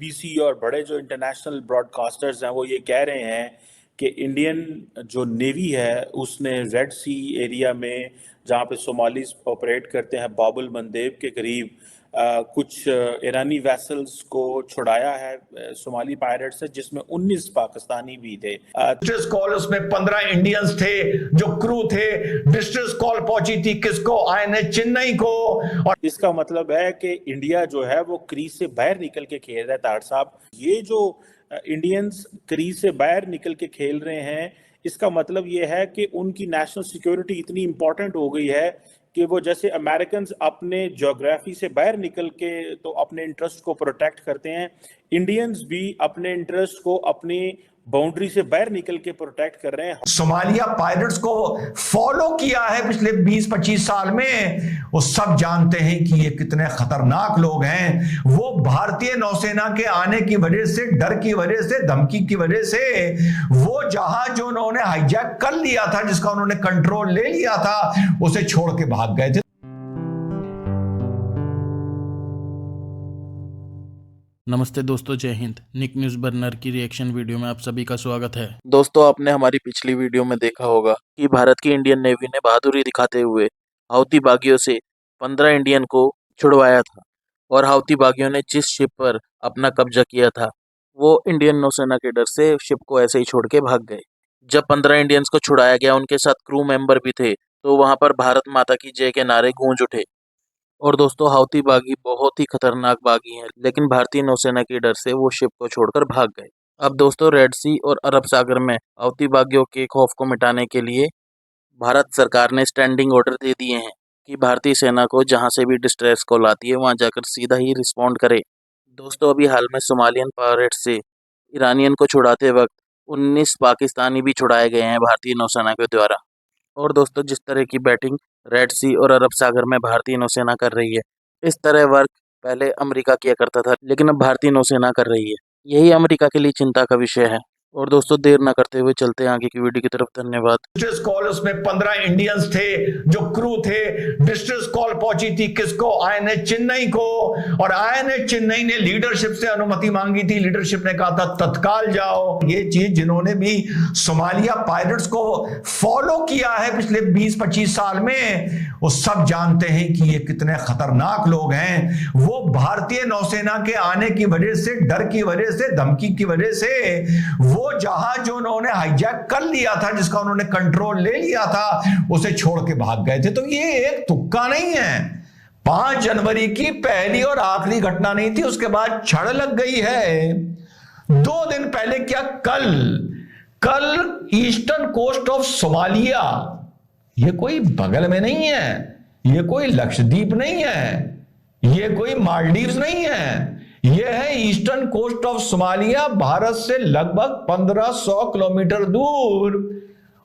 BBC और बड़े जो इंटरनेशनल ब्रॉडकास्टर्स हैं वो ये कह रहे हैं कि इंडियन जो नेवी है उसने रेड सी एरिया में जहाँ पे सोमालीज ऑपरेट करते हैं बाबुल मंदेब के करीब कुछ ईरानी वेसल्स को छुड़ाया है सोमाली पायरेट से, जिसमें 19 पाकिस्तानी भी थे। डिस्ट्रेस कॉल उसमें 15 इंडियंस थे जो क्रू थे। डिस्ट्रेस कॉल पहुंची थी किसको? आईएनएच चेन्नई को। और इसका मतलब है कि इंडिया जो है वो क्रीज से बाहर निकल के खेल रहा है। ताड़ साहब, ये जो इंडियंस क्रीज से बाहर निकल के खेल रहे हैं, इसका मतलब ये है कि उनकी नेशनल सिक्योरिटी इतनी इंपॉर्टेंट हो गई है कि वो जैसे अमेरिकन अपने ज्योग्राफी से बाहर निकल के तो अपने इंटरेस्ट को प्रोटेक्ट करते हैं, इंडियंस भी अपने इंटरेस्ट को अपनी बाउंड्री से बाहर निकल के प्रोटेक्ट कर रहे हैं। सोमालिया पायरेट्स को फॉलो किया है पिछले 20-25 साल में। वो सब जानते हैं कि ये कितने खतरनाक लोग हैं। वो भारतीय नौसेना के आने की वजह से, डर की वजह से, धमकी की वजह से वो जहाज जो उन्होंने हाईजैक कर लिया था, जिसका उन्होंने कंट्रोल ले लिया था, उसे छोड़ के भाग गए थे। नमस्ते दोस्तों, जय हिंद। निक न्यूज़ बर्नर की रिएक्शन वीडियो में आप सभी का स्वागत है। दोस्तों, आपने हमारी पिछली वीडियो में देखा होगा कि भारत की इंडियन नेवी ने बहादुरी दिखाते हुए हाउती बागियों से 15 इंडियन को छुड़वाया था और हाउती बागियों ने जिस शिप पर अपना कब्जा किया था वो इंडियन नौसेना के डर से शिप को ऐसे ही छोड़ के भाग गए। जब 15 इंडियंस को छुड़ाया गया, उनके साथ क्रू मेंबर भी थे, तो वहां पर भारत माता की जय के नारे गूंज उठे। और दोस्तों, हाउती बागी बहुत ही खतरनाक बागी हैं, लेकिन भारतीय नौसेना के डर से वो शिप को छोड़कर भाग गए। अब दोस्तों, रेड सी और अरब सागर में हाउती बागियों के खौफ को मिटाने के लिए भारत सरकार ने स्टैंडिंग ऑर्डर दे दिए हैं कि भारतीय सेना को जहां से भी डिस्ट्रेस कॉल आती है वहां जाकर सीधा ही रिस्पॉन्ड करे। दोस्तों, अभी हाल में सोमालियन पायरेट से ईरानियन को छुड़ाते वक्त 19 पाकिस्तानी भी छुड़ाए गए हैं भारतीय नौसेना के द्वारा। और दोस्तों, जिस तरह की बैटिंग रेड सी और अरब सागर में भारतीय नौसेना कर रही है, इस तरह वर्क पहले अमेरिका किया करता था, लेकिन अब भारतीय नौसेना कर रही है। यही अमेरिका के लिए चिंता का विषय है। और दोस्तों, देर न करते हुए चलते हैं आगे की वीडियो की तरफ। धन्यवाद। डिस्ट्रेस कॉल उसमें 15 इंडियंस थे जो क्रू थे। डिस्ट्रेस कॉल पहुंची थी किसको? आईएनएच चेन्नई को। और आईएनएच चेन्नई ने लीडरशिप से अनुमति मांगी थी। लीडरशिप ने कहा था तत्काल जाओ। ये चीज जिन्होंने भी सोमालिया पायरेट्स को फॉलो किया है पिछले 20-25 साल में, वो सब जानते हैं कि ये कितने खतरनाक लोग हैं। वो भारतीय नौसेना के आने की वजह से, डर की वजह से, धमकी की वजह से वो जहाज जो उन्होंने हाईजैक कर लिया था, जिसका उन्होंने कंट्रोल ले लिया था, उसे छोड़ के भाग गए थे। तो ये एक तुक्का नहीं है। 5 जनवरी की पहली और आखिरी घटना नहीं थी, उसके बाद छड़ लग गई है। 2 दिन पहले क्या, कल ईस्टर्न कोस्ट ऑफ सोमालिया, ये कोई बगल में नहीं है, ये कोई लक्षद्वीप नहीं है, ये कोई मालदीव्स नहीं है, यह है eastern coast of Somalia, Bharat से लगभग 1500 किलोमीटर दूर।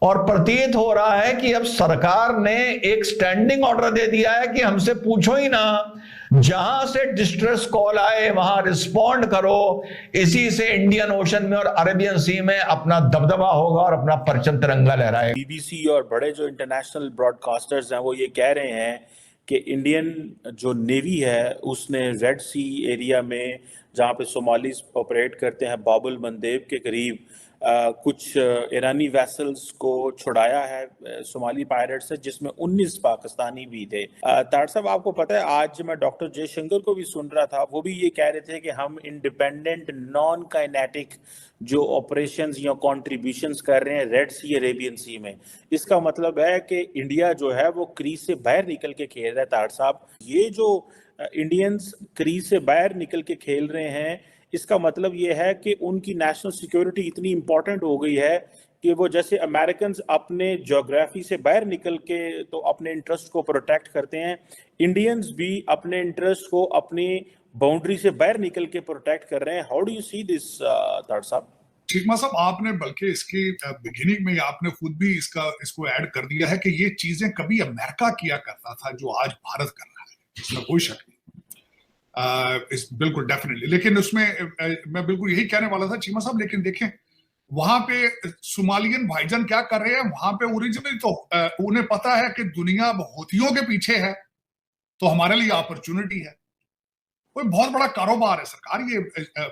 और प्रतीत हो रहा है कि अब सरकार ने एक स्टैंडिंग ऑर्डर दे दिया है कि हमसे पूछो ही ना, जहां से डिस्ट्रेस कॉल आए वहां रिस्पॉन्ड करो। इसी से इंडियन ओशन में और अरेबियन सी में अपना दबदबा होगा और अपना परचम तिरंगा लहराएगा। बीबीसी और बड़े जो इंटरनेशनल ब्रॉडकास्टर्स हैं वो ये कह रहे हैं कि इंडियन जो नेवी है उसने रेड सी एरिया में जहाँ पे सोमालीज ऑपरेट करते हैं बाबुल मंदेब के करीब कुछ ईरानी वेसल्स को छुड़ाया है सोमाली पायरेट से, जिसमें 19 पाकिस्तानी भी थे। ताड़ साहब, आपको पता है आज मैं डॉक्टर जयशंकर को भी सुन रहा था, वो भी ये कह रहे थे कि हम इंडिपेंडेंट नॉन काइनेटिक जो ऑपरेशंस या कॉन्ट्रीब्यूशंस कर रहे हैं रेड सी अरेबियन सी में। इसका मतलब है कि इंडिया जो है वो क्रीज से बाहर निकल के खेल रहा है। ताड़ साहब, ये जो इंडियंस क्रीज से बाहर निकल के खेल रहे हैं, इसका मतलब ये है कि उनकी नेशनल सिक्योरिटी इतनी इंपॉर्टेंट हो गई है कि वो जैसे अमेरिकन अपने ज्योग्राफी से बाहर निकल के तो अपने इंटरेस्ट को प्रोटेक्ट करते हैं, इंडियंस भी अपने इंटरेस्ट को अपनी बाउंड्री से बाहर निकल के प्रोटेक्ट कर रहे हैं। How do you see this ताड़ साहब? चीमा साहब, आपने बल्कि इसकी बिगिनिंग में आपने खुद भी इसको ऐड कर दिया है कि ये चीजें कभी अमेरिका किया करता था जो आज भारत कर रहा है, इसमें कोई शक नहीं। बिल्कुल डेफिनेटली, लेकिन उसमें मैं बिल्कुल यही कहने वाला था चीमा साहब। लेकिन देखें, वहां पे सोमालियन भाईजान क्या कर रहे हैं, वहां पे ओरिजिनली तो उन्हें पता है कि दुनिया हूथियों के पीछे है, तो हमारे लिए अपॉर्चुनिटी है। कोई बहुत बड़ा कारोबार है सरकार, ये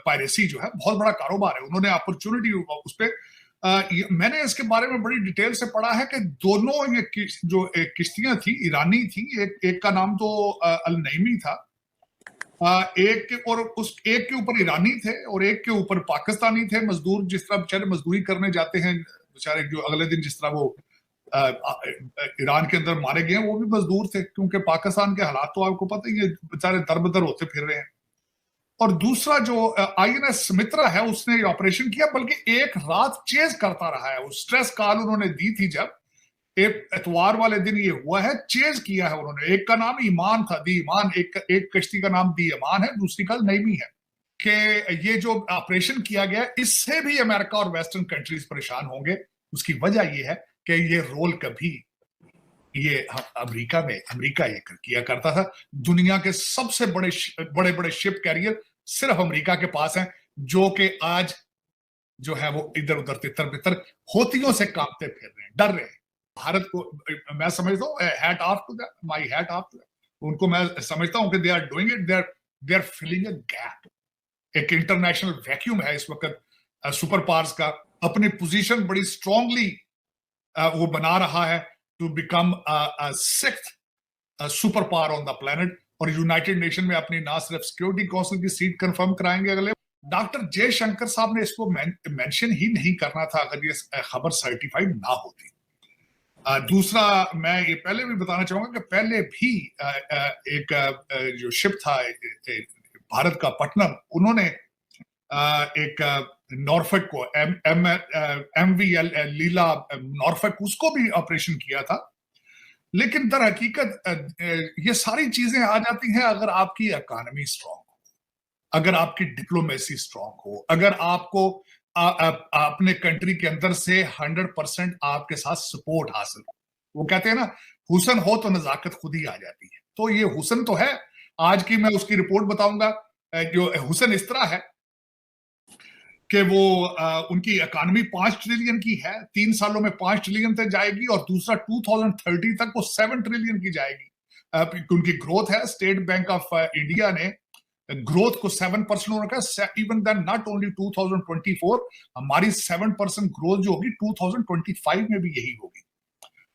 पायरेसी जो है बहुत बड़ा कारोबार है। उन्होंने अपॉर्चुनिटी उस पर मैंने इसके बारे में बड़ी डिटेल से पढ़ा है कि दोनों ये जो किश्तियां थी ईरानी थी, एक का नाम तो अल नईमी था, एक और उस एक के ऊपर ईरानी थे और एक के ऊपर पाकिस्तानी थे मजदूर। जिस तरह बेचारे मजदूरी करने जाते हैं बेचारे, जो अगले दिन जिस तरह वो ईरान के अंदर मारे गए वो भी मजदूर थे, क्योंकि पाकिस्तान के हालात तो आपको पता ही है, बेचारे दरबदर होते फिर रहे हैं। और दूसरा जो INS सुमित्रा है उसने ये ऑपरेशन किया, बल्कि एक रात चेज करता रहा है। वो स्ट्रेस कॉल उन्होंने दी थी, जब एक इतवार वाले दिन ये हुआ है, चेज किया है उन्होंने। एक का नाम ईमान था, दी ईमान, एक कश्ती का नाम दी ईमान है, दूसरी का नईमी है। कि ये जो ऑपरेशन किया गया इससे भी अमेरिका और वेस्टर्न कंट्रीज परेशान होंगे। उसकी वजह ये है कि ये रोल कभी ये अमेरिका ये किया करता था। दुनिया के सबसे बड़े शिप कैरियर सिर्फ अमेरिका के पास हैं, जो कि आज जो है वो इधर उधर तितर बितर होतियों से कांपते फिर रहे हैं, डर रहे हैं। भारत को मैं समझता हूँ hat off to that, my hat off to that, उनको मैं समझता हूँ कि they are doing it, they are filling a gap. एक इंटरनेशनल वैक्यूम है इस वक्त सुपर पावर्स का। अपनी पोजीशन बड़ी स्ट्रांगली वो बना रहा है to become sixth super power on the planet. और यूनाइटेड नेशन में अपनी ना सिर्फ सिक्योरिटी काउंसिल की सीट कंफर्म कराएंगे अगले। डॉक्टर जयशंकर साहब ने इसको मेंशन ही नहीं करना था अगर ये खबर सर्टिफाइड ना होती। दूसरा मैं ये पहले भी बताना चाहूंगा कि पहले भी एक जो शिप था भारत का पटनम, उन्होंने एक नॉर्फेक को MV लीला नॉर्फेक, उसको भी ऑपरेशन किया था। लेकिन दर हकीकत ये सारी चीजें आ जाती हैं अगर आपकी इकोनॉमी स्ट्रांग हो, अगर आपकी डिप्लोमेसी स्ट्रांग हो, अगर आपको अपने कंट्री के अंदर से 100% आपके साथ सपोर्ट हासिल हो। वो कहते हैं ना, हुसन हो तो नजाकत खुद ही आ जाती है। तो ये हुसन तो है। आज की मैं उसकी रिपोर्ट बताऊंगा। जो हुसन इस तरह है कि वो उनकी इकोनॉमी 5 ट्रिलियन की है, 3 सालों में 5 ट्रिलियन तक जाएगी, और दूसरा 2030 तक वो 7 ट्रिलियन की जाएगी। उनकी ग्रोथ है। स्टेट बैंक ऑफ इंडिया ने ग्रोथ को 7% उन्होंने कहा, इवन देन नॉट ओनली 2024, हमारी 7% ग्रोथ जो होगी 2025 में भी यही होगी।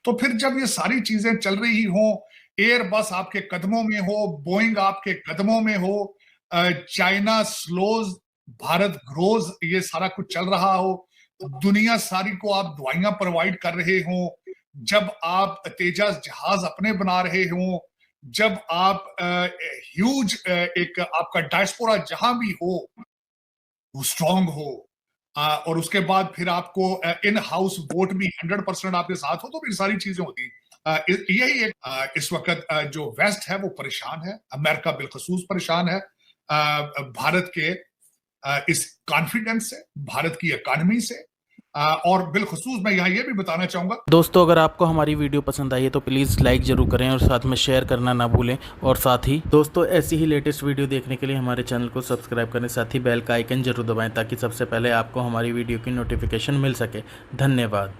तो फिर जब ये सारी चीजें चल रही हो, एयरबस आपके कदमों में हो, बोइंग आपके कदमों में हो, चाइना स्लोज भारत ग्रोज, ये सारा कुछ चल रहा हो, दुनिया सारी को आप दवाइयां प्रोवाइड कर रहे हो, जब आप तेजस जहाज अपने बना रहे हो, जब आप ह्यूज एक आपका डायस्पोरा जहां भी हो वो स्ट्रांग हो, और उसके बाद फिर आपको इन हाउस वोट भी 100% आपके साथ हो, तो फिर सारी चीजें होती हैं। यही एक इस वक्त जो वेस्ट है वो परेशान है, अमेरिका बिलखसूस परेशान है भारत के इस कॉन्फिडेंस से, भारत की इकोनॉमी से। और बिलखसूस मैं यहाँ ये भी बताना चाहूंगा दोस्तों, अगर आपको हमारी वीडियो पसंद आई है तो प्लीज़ लाइक ज़रूर करें और साथ में शेयर करना ना भूलें। और साथ ही दोस्तों, ऐसी ही लेटेस्ट वीडियो देखने के लिए हमारे चैनल को सब्सक्राइब करें, साथ ही बेल का आइकन जरूर दबाएं ताकि सबसे पहले आपको हमारी वीडियो की नोटिफिकेशन मिल सके। धन्यवाद।